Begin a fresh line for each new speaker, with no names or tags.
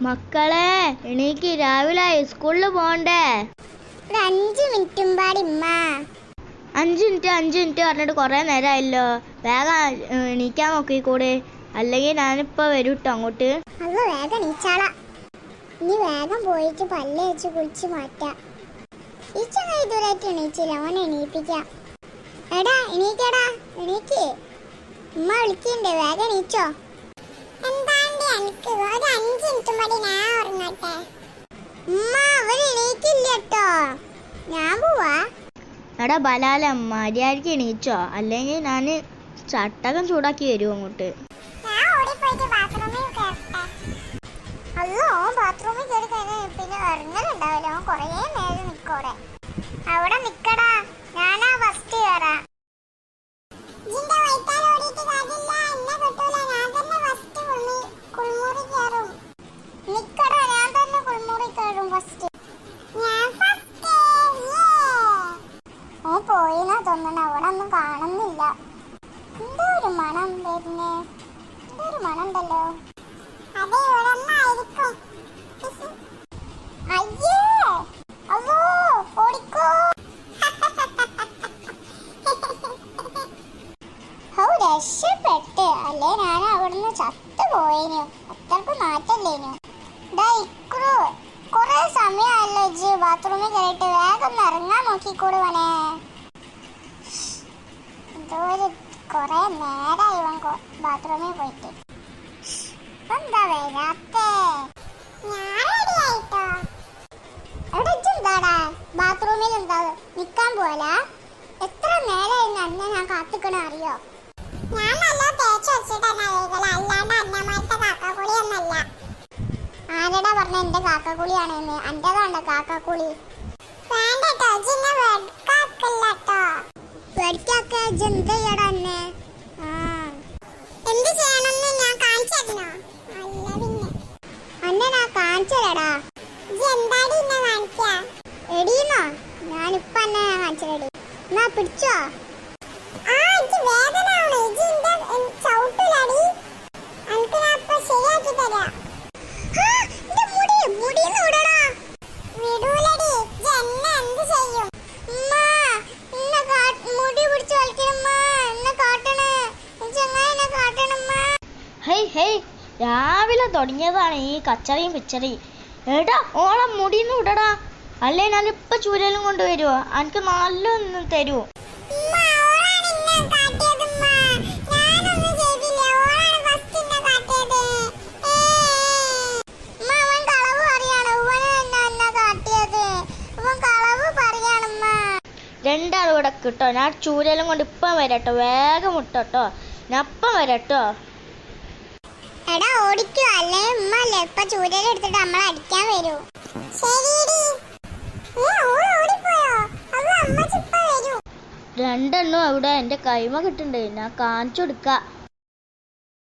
മക്കളെ എനിക്ക് രാവിലെ സ്കൂളിൽ പോണ്ടേ?
5 മിനിറ്റും പാടി ഉമ്മ.
5 മിനിറ്റ് പറഞ്ഞിട്ട് കുറേ നേരമായല്ലോ. വേഗം എണീക്കാൻ നോക്കിക്കൂടെ, അല്ലെങ്കിൽ ഞാനിപ്പോ വരും കേട്ടോ അങ്ങോട്ട്.
അല്ല വേഗം എണീച്ചാളാ. ഇനി വേഗം പോയിട്ട് പല്ല് വെച്ച് കുളിച്ച് മാറ്റാം. ഈ ചങ്ങ ഇതുവരെയായിട്ട് എണീച്ചില്ല, അവനെ എണീപ്പിക്കാം. എടാ എണീക്കടാ, എണീക്ക്. ഉമ്മ വിളിക്കണ്ടേ, വേഗം എണീച്ചോ. ഉമ്മ അവൻ എണീക്കില്ല കേട്ടോ, ഞാൻ പോവാ.
എടാ ബലാല മര്യാദയ്ക്ക് എണീച്ചോ, അല്ലെങ്കിൽ ഞാൻ ചട്ടകം ചൂടാക്കി വരും അങ്ങോട്ട്.
അല്ലോ ബാത്റൂമിൽ കയറി കഴിഞ്ഞാൽ പിന്നെ ഇറങ്ങലുണ്ടാവല്ലോ, കൊറേ നേരം നിക്കോടെ. അവിടെ നിക്കടാ, ഞാനാ ഫസ്റ്റ് കയറാം. പോയിന്നാ തോന്നണ, അവിടെ ഒന്നും കാണുന്നില്ല. എന്തോ ഒരു മണം വരുന്നേ, എന്തോ ഒരു മണം ഉണ്ടല്ലോ. അയ്യേ അല്ലോ ഓടിക്കോ. രക്ഷപ്പെട്ട്, അല്ലേ ഞാൻ അവിടുന്ന് ചത്തുപോയേനു. അത്രക്ക് നാറ്റല്ലേനു. കൊറേ സമയമല്ലോ ഇജ്ജ് ബാത്റൂമിൽ കയറിയിട്ട്, വേഗം ഇറങ്ങാൻ നോക്കിക്കൂടുവനെ. എന്തോ കൊറേ നേരമായി ഇവൻ ബാത്റൂമിൽ പോയിട്ട്. എന്താ വരാത്തേ? എന്താടാ ബാത്റൂമിൽ എന്താ നിക്കാൻ പോല? എത്ര നേരമായി അന്നെ ഞാൻ കാത്തിക്കണ അറിയോ? ഞാൻ നല്ല തേച്ച് വെച്ചിട്ടല്ല, ആരടാ പറഞ്ഞ എന്റെ കാക്കക്കുളിയാണെന്ന്? എന്റേതാണ്ട കാക്കക്കുളി. എന്ത് ചെയ്യണമെന്ന് ഞാൻ കാണിച്ചോ? അന്നെ ഞാൻ കാണിച്ചടാ. എടീന്നോ? ഞാനിപ്പ എന്നെ കാണിച്ചടി. എന്നാ പിടിച്ചോ.
രാവിലെ തുടങ്ങിയതാണ് ഈ കച്ചറയും പിച്ചറയും. എടാ ഓളെ മുടിന്ന് വിടടാ, അല്ലേ ഞാനിപ്പൊ ചൂരലും കൊണ്ടുവരുവോ? എനിക്ക് നല്ലൊന്നും തരുമോ? രണ്ടാളും കൂടെ കിട്ടോ, ഞാൻ ചൂരലും കൊണ്ട് ഇപ്പം വരട്ടോ. വേഗം മുട്ടോ, ഞാൻ ഇപ്പം വരട്ടോ.
എടാ ഓടിക്കോ, അല്ലേ ഉമ്മ അല്ലേ ഇപ്പൊ ചൂരലെടുത്തിട്ട് നമ്മളെ അടിക്കാൻ വരൂ.
രണ്ടെണ്ണം അവിടെ എന്റെ കൈമ കിട്ടണ്ടേ, ഞാൻ കാണിച്ചു കൊടുക്ക.